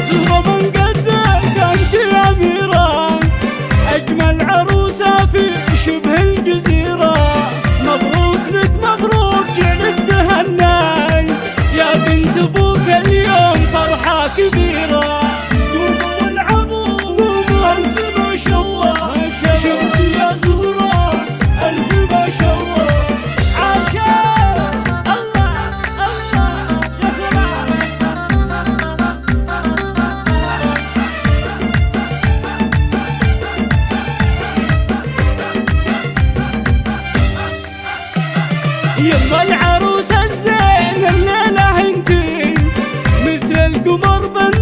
زهرة من قدك انت يا أميرة، أجمل عروسة في شبه الجزيرة. مبروك لك مبروك جعلك تهنى يا بنت أبوك اليوم فرحة كبيرة. قوموا والعبوا قوموا ألف ما شاء الله، شمس يا زهرة ألف ما شاء الله. عاشق الله الله يا سلام. يما العروس الزين الليلة انتي مثل القمر بنت